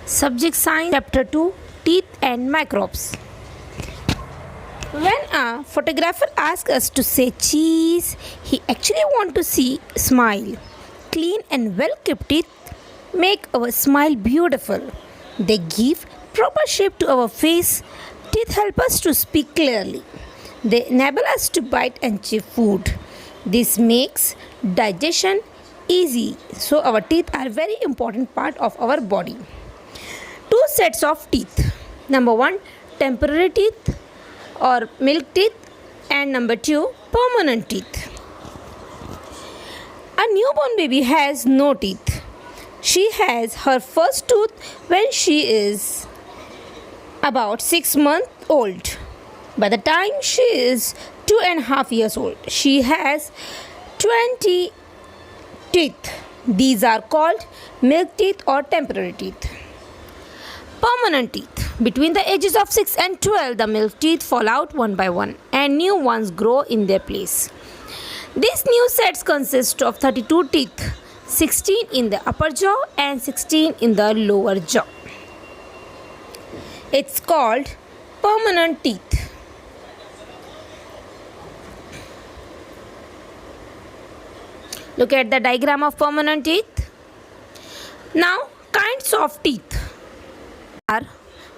Subject Science Chapter 2 Teeth and Microbes. When a photographer asks us to say cheese, he actually wants to see smile. Clean and well kept teeth make our smile beautiful. They give proper shape to our face. Teeth help us to speak clearly. They enable us to bite and chew food. This makes digestion easy. So our teeth are very important part of our body. Two sets of teeth. Number 1, temporary teeth or milk teeth, and number 2, permanent teeth. A newborn baby has no teeth. She has her first tooth when she is about 6 months old. By the time she is 2.5 years old, she has 20 teeth. These are called milk teeth or temporary teeth. Permanent teeth. Between the ages of 6 and 12, the milk teeth fall out one by one and new ones grow in their place. These new sets consist of 32 teeth, 16 in the upper jaw and 16 in the lower jaw. It's called permanent teeth. Look at the diagram of permanent teeth. Now, kinds of teeth.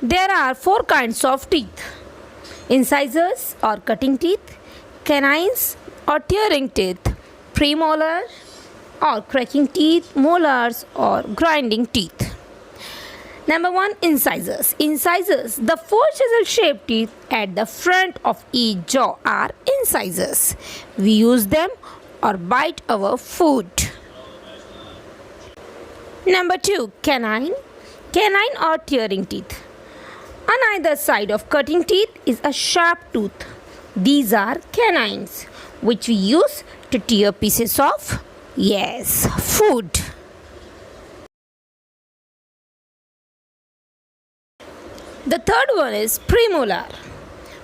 There are 4 kinds of teeth: incisors or cutting teeth, canines or tearing teeth, premolar or cracking teeth, molars or grinding teeth. Number 1, incisors. Incisors, the 4 chisel-shaped teeth at the front of each jaw are incisors. We use them or bite our food. Number 2, canine. Canine or tearing teeth. On either side of cutting teeth is a sharp tooth. These are canines, which we use to tear pieces of, food. The third one is premolar.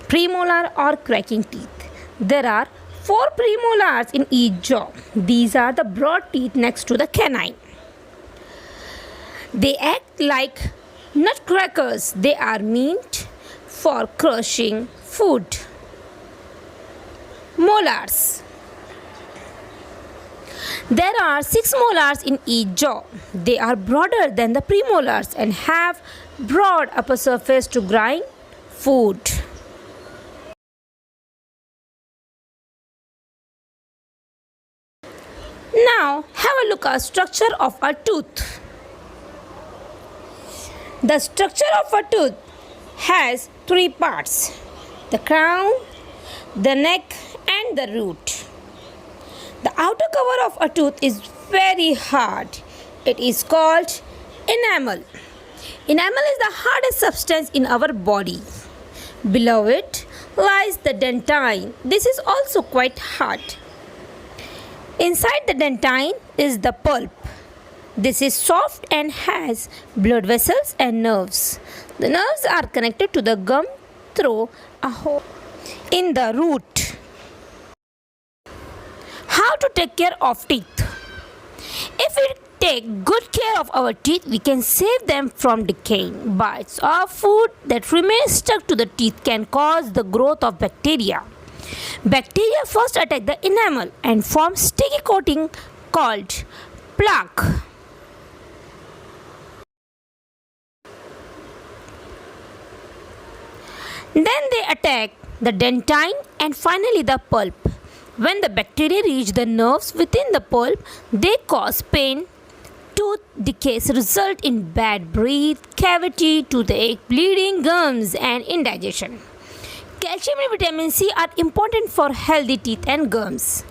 Premolar or cracking teeth. There are 4 premolars in each jaw. These are the broad teeth next to the canine. They act like nutcrackers. They are meant for crushing food. Molars. There are 6 molars in each jaw. They are broader than the premolars and have broad upper surface to grind food. Now have a look at the structure of a tooth. The structure of a tooth has 3 parts: the crown, the neck and the root. The outer cover of a tooth is very hard. It is called enamel. Enamel is the hardest substance in our body. Below it lies the dentine. This is also quite hard. Inside the dentine is the pulp. This is soft and has blood vessels and nerves. The nerves are connected to the gum through a hole in the root. How to take care of teeth? If we take good care of our teeth, we can save them from decaying. Bites or food that remains stuck to the teeth can cause the growth of bacteria. Bacteria first attack the enamel and form sticky coating called plaque. Then they attack the dentine and finally the pulp. When the bacteria reach the nerves within the pulp, they cause pain. Tooth decays result in bad breath, cavity, toothache, bleeding, gums and indigestion. Calcium and vitamin C are important for healthy teeth and gums.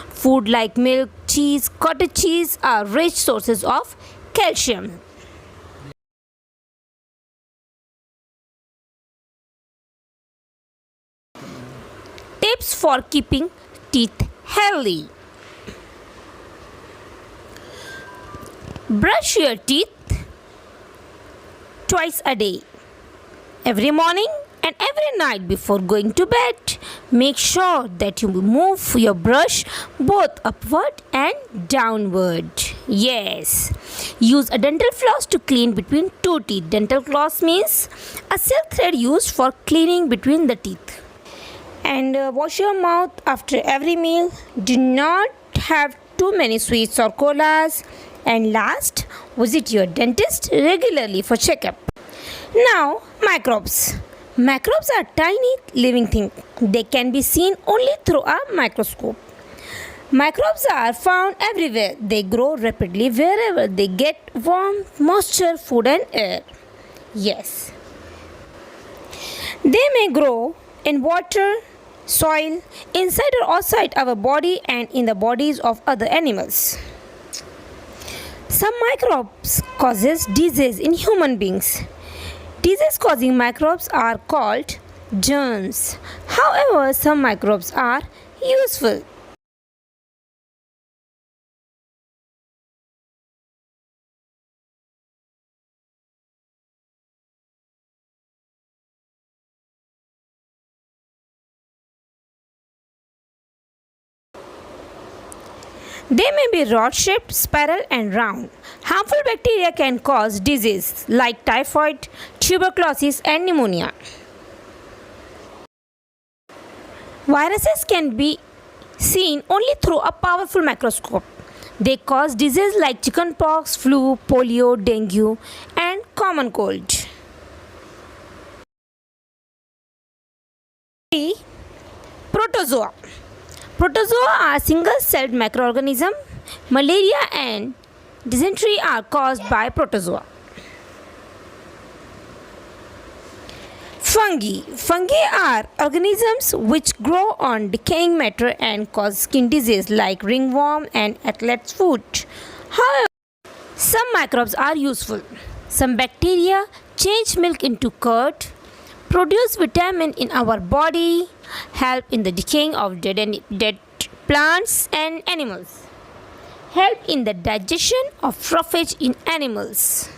Food like milk, cheese, cottage cheese are rich sources of calcium. Tips for keeping teeth healthy. Brush your teeth twice a day, every morning and every night before going to bed. Make sure that you move your brush both upward and downward. Yes. Use a dental floss to clean between two teeth. Dental floss means a silk thread used for cleaning between the teeth. And wash your mouth after every meal. Do not have too many sweets or colas. And last, visit your dentist regularly for checkup. Now, microbes. Microbes are tiny living things. They can be seen only through a microscope. Microbes are found everywhere. They grow rapidly wherever they get warmth, moisture, food, and air. Yes. They may grow in water, soil, inside or outside our body, and in the bodies of other animals. Some microbes causes disease in human beings. Disease causing microbes are called germs. However, some microbes are useful. They may be rod-shaped, spiral, and round. Harmful bacteria can cause disease like typhoid, tuberculosis, and pneumonia. Viruses can be seen only through a powerful microscope. They cause disease like chickenpox, flu, polio, dengue, and common cold. Protozoa. Protozoa are single-celled microorganisms. Malaria and dysentery are caused by protozoa. Fungi. Fungi are organisms which grow on decaying matter and cause skin disease like ringworm and athlete's foot. However, some microbes are useful. Some bacteria change milk into curd, produce vitamin in our body, help in the decaying of dead plants and animals, help in the digestion of roughage in animals.